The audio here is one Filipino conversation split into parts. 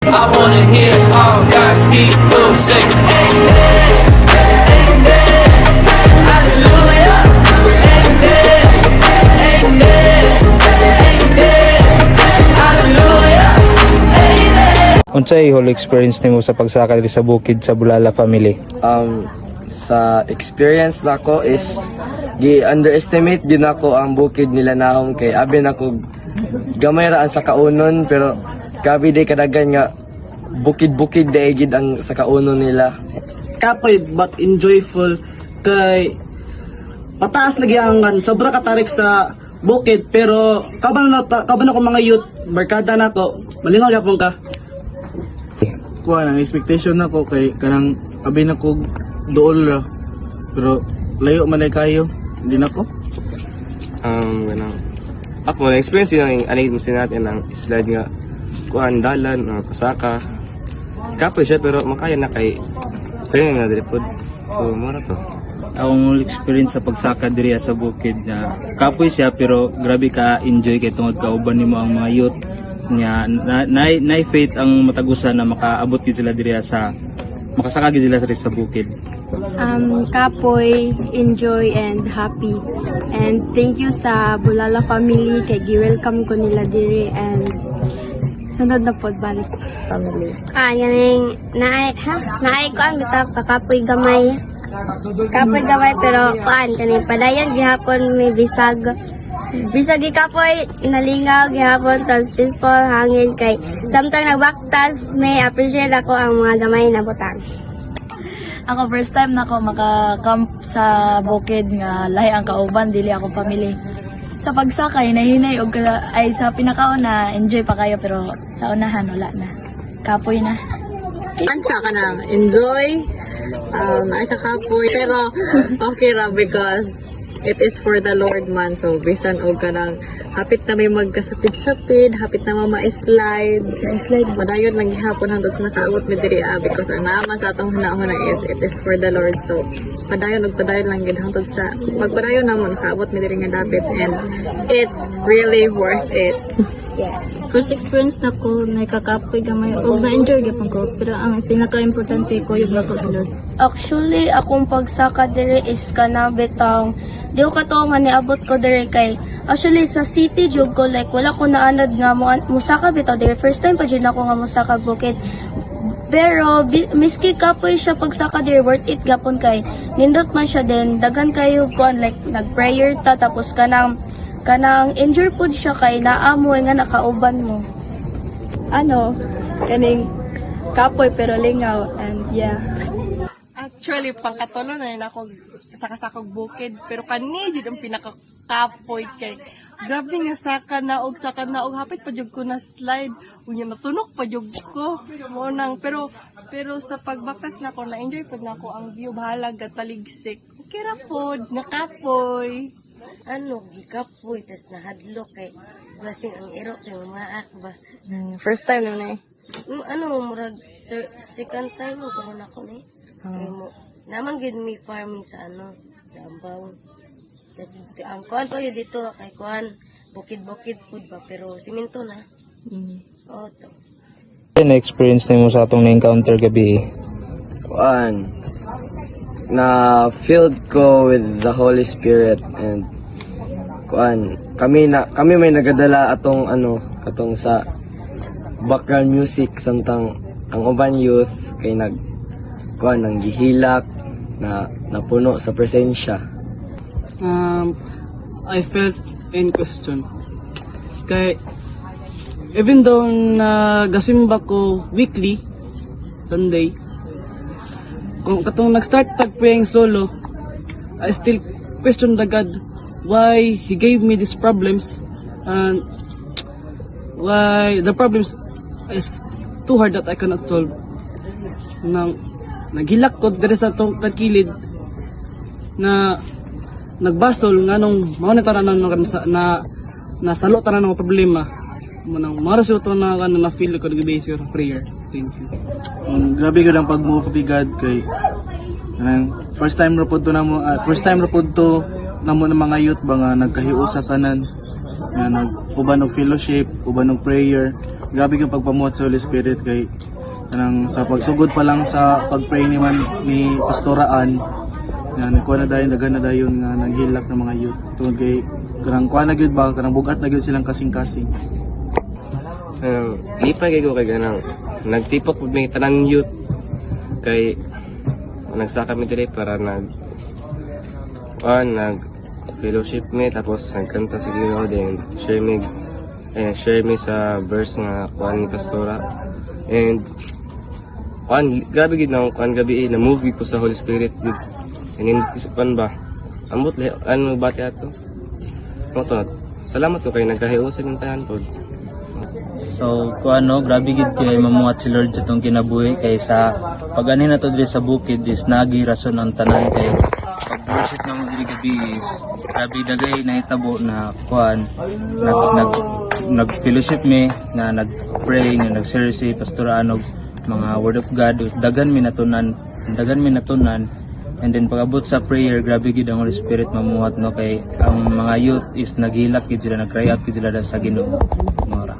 I wanna hear all God's people say amen, amen, hallelujah, amen, amen, amen, hallelujah, amen. Unsay whole experience nimo sa pagsaka diri sa bukid sa Bulala family? Sa experience nako is gi-underestimate din ako ang bukid nila nahom kay abi nako gamay ra ang sa kaunon pero gabi day kadagan nga bukid-bukid day gid ang sa kaunon nila. Kapoy but enjoyful kay pataas lagi ang sobra katarik sa bukid pero kaban ako mga youth barkada nako malingaw gyapon ka. Kuha ang expectation nako kay kanang abi nako dool ra pero layo man ay kayo hindi nako. Ganang ako na experience yung anay mo natin ang slide nga kuan dalan pasaka kapoy siya pero makaya na kay pero na diri pod so mura to. Ang whole experience sa pagsaka diri sa bukid na kapoy siya pero grabe ka enjoy kay tungod kauban nimo ang mga youth nga na faith ang matagusan na makaabot gid sila diri sa makasaka gid sila sa bukid. Kapoy, enjoy and happy. And thank you sa Bulala family kay gi-welcome ko nila diri and sunod na pod balik family. Ganing naay kuan bitaw kapoy gamay. Kapoy gamay pero kuan kani padayon gihapon may bisag. Bisag kapoy nalingaw gihapon tas peaceful hangin kay samtang nagbaktas may appreciate ako ang mga gamay na butang. Ako first time na ako maka-camp sa bukid nga lahi ang kauban dili ako family. Sa pagsakay nahinay og ay sa pinakauna enjoy pa kayo pero sa unahan wala na. Kapoy na. Ansa ka na enjoy ay kakapoy pero okay ra because it is for the Lord man so bisan og kanang hapit na may magkasapid-sapid hapit na ma-slide madayon lang gihapon hangtod sa nakaabot mi diri because ang naman sa atong hunahuna is it is for the Lord so padayon lang gid hangtod sa magpadayon namon nakaabot mi diri nga dapit and it's really worth it. First experience na ko na kakapoy gamay og na-enjoy gyapon ko pero ang pinaka-importante ko yung nako sa Lord. Actually, akong pagsaka diri is kana betang di ko kato nga niabot ko diri kay actually sa city jud ko like wala ko naanad nga musaka bitaw diri first time pa jud ako nga musaka bukid. Pero miski kapoy siya pagsaka diri worth it gapon kay nindot man siya din daghan kayo kuan like nag-prayer ta tapos kanang enjoy pod siya kay naamoy nga nakauban mo. Kaning kapoy pero lingaw and yeah. Actually, pangkatulo na yun ako sakasakog bukid. Pero kani jud ang pinakakapoy kay grabe nga saka na og hapit pa jud ko na slide. Unya natunok pa jud ko. Mo nang pero sa pagbaktas na ko na enjoy pod na ko ang view bahala gataligsik. Okay ra pod nakapoy. Gikapoy tas nahadlok kay blessing ang iro kay maak ba. First time naman Murag second time mo ko na ko ni. Kay mo naman gid mi farming sa sa Ambaw. Ang kuan pa yun dito kay kuan bukid-bukid pud ba pero simento na. To. Ano experience nimo sa atong na-encounter gabi? Kuan na filled ko with the Holy Spirit and kuan kami may nagadala atong katong sa background music samtang ang uban youth kay kuan nang gihilak na napuno sa presensya. I felt in question kay even though nagasimba ko weekly Sunday kung katong nag-start praying solo I still question the God why He gave me these problems and why the problems is too hard that I cannot solve. Naghilak ko diri sa tong kilid na nagbasol nganong mao na tanan na nasalo tanan ng problema manang mara sa to na feel ko gabi sa prayer. Thank you. Grabe gud ang pag-move kay God kay first time ra pud to namo ng mga youth ba nga nagkahiusa kanan nga uban og fellowship, uban og prayer. Grabe kang pagpamuhat sa Holy Spirit kay kanang sa pagsugod pa lang sa pagpray ni pastoraan nga nagkuha na dayon daghan na dayon nga naghilak ng mga youth tungod kay kanang kuha na gyud ba kanang bugat na gyud silang kasing-kasing. Lipay kay ko kay ganang nagtipok pud may tanang youth kay nagsaka mi diri para nag fellowship mi tapos nagkanta sa Ginoo din share mi sa verse nga kuan ni pastora and grabe gid na gabi na movie ko sa Holy Spirit gid and kuan ba ambot bati ato salamat ko kay nagkahiusan ng tanan pod. So kuano grabe gid kay mamuhat si Lord sa tong kinabuhi kay sa pag-ani na to diri sa bukid is nagi rason ang tanan kay pag-worship na mo diri gabi is grabe dagay nahitabo na kuan nag-fellowship mi na nag-pray nga nag-share si Pastor Anog mga word of God dagan mi natunan and then pag-abot sa prayer grabe gid ang Holy Spirit mamuhat no kay ang mga youth is naghilak gid sila nag-cry out gid sila sa Ginoo. Na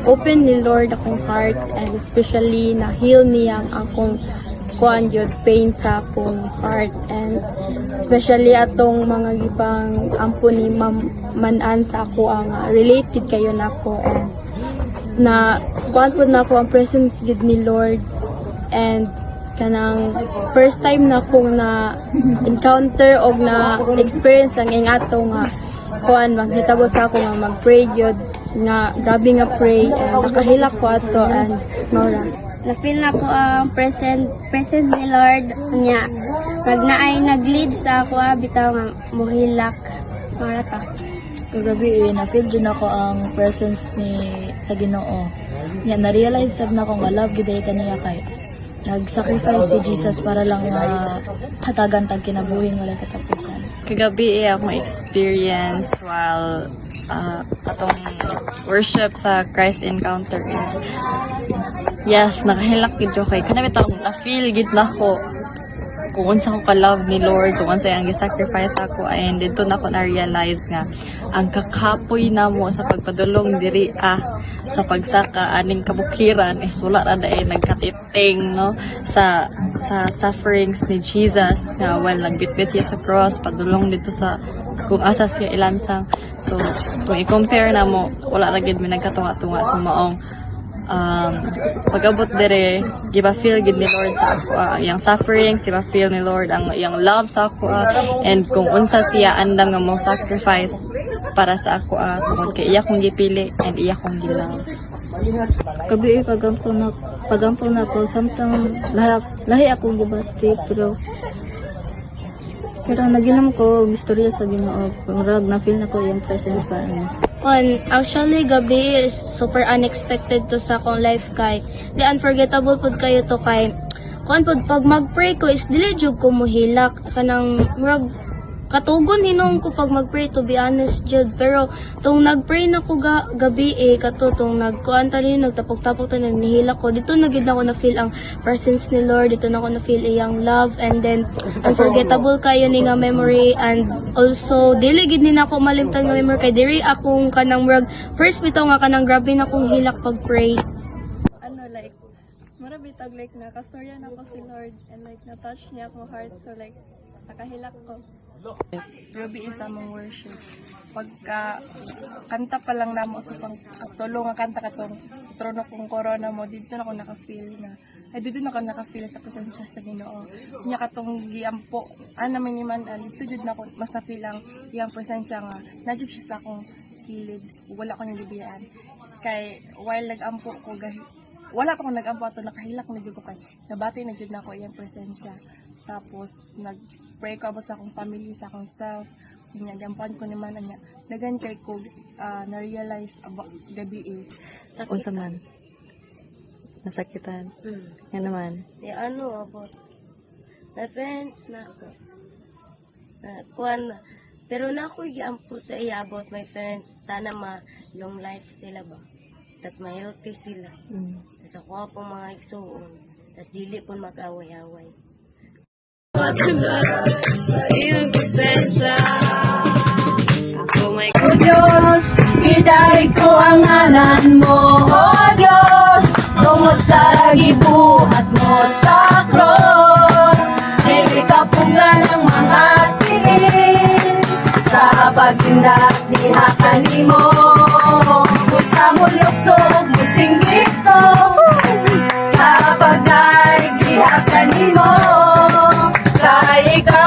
open ni Lord akong heart and especially na heal niya ang akong kuan yun pain sa akong heart and especially atong mga gibang ampo ni manan sa ako ang related kayo nako and na kuan pud nako ang presence gid ni Lord and kanang first time na akong na encounter og na experience ang ato nga kuan maghitabo sa ako nga mag-pray gyud nga grabe nga pray and nakahilak ko ato and Nora Na-feel na ko ang present ni Lord niya. Pag naay nag-lead sa ako, bitaw nga muhilak. Para ta. Kagabi na-feel din ako ang presence ni sa Ginoo. Nya na-realize sab na ko nga love gid niya kay nag-sacrifice si Jesus para lang hatagan tag kinabuhi wala katapusan. Kagabi akong experience while atong worship sa Christ Encounter is yes, nakahilak gid ko kay kanami ta na-feel gid nako kung unsa ko ka-love ni Lord, kung unsa ang gi-sacrifice ako and dito na ko na-realize nga ang kakapoy namo sa pagpadulong diri sa pagsaka aning kabukiran is wala ra daay nagkatiting no sa sufferings ni Jesus nga while nagbitbit siya sa cross padulong dito sa kung asa siya ilansang. So kung i-compare na mo wala ra gid mi nagkatunga-tunga so maong pag-abot dire giba feel gid ni Lord sa ako yang sufferings giba feel ni Lord ang yang love sa ako and kung unsa siya andam nga mo sacrifice para sa ako tungod kay iya kong gipili and iya kong gilove. Gabi pagampo na ko samtang lahi akong gibati pero naginom ko istorya sa Ginoo rag na feel na ko yung presence pa niya. Actually, gabi is super unexpected to sa akong life kay di unforgettable pud kayo to kay pag mag-pray ko is dili jud ko mohilak kanang murag katugon hinong ko pag mag-pray to be honest jud pero tong nag-pray na ko gabi kato tong nagkuan tani nagtapok-tapok tani nihilak ko dito na gid ako na feel ang presence ni Lord dito na ko na feel iyang love and then unforgettable kayo ni nga memory and also dili gid ni nako malimtan nga memory kay diri akong kanang murag first bitaw nga kanang grabe na kong hilak pag pray Like marabitag like nakastorya na ko si Lord and like na-touch niya akong heart so like nakahilak ko. Grabe isa mong worship. Pagka kanta pa lang namo sa pagtulong nga kanta katong trono kong corona mo dito na ako naka-feel na dito na ako naka-feel sa presensya sa Ginoo. Nya katong giampo namin man dito jud na ako mas na-feel ang iyang presensya nga nadyo siya sa akong kilid. Wala ko nang gibiyaan. Kay while nag-ampo ko wala pa akong nag-ampo ato nakahilak na jud ko kay nabati na jud na ako iyang presensya. Tapos nag-pray ko about sa akong family, sa akong self. Ginagampahan ko naman niya. Dagan kay ko na-realize about gabi Unsa man nasakitan. Yan naman. About my friends na ako. Pero na ako giampo sa iya about my friends. Tana long life sila ba? Tas ma-healthy sila. Tas ako po mga igsuon. Tas dili po mag-away-away. Sa iyong presensya ako Idaig ko ang ngalan mo, O Diyos, tungod sa gibuhat mo sa cross. Dili ka punga ng mga tingin, sa pagtindak diha kanimo. Sa mulokso ug musinggit ko, sa pagdaig diha kanimo. Kay ikaw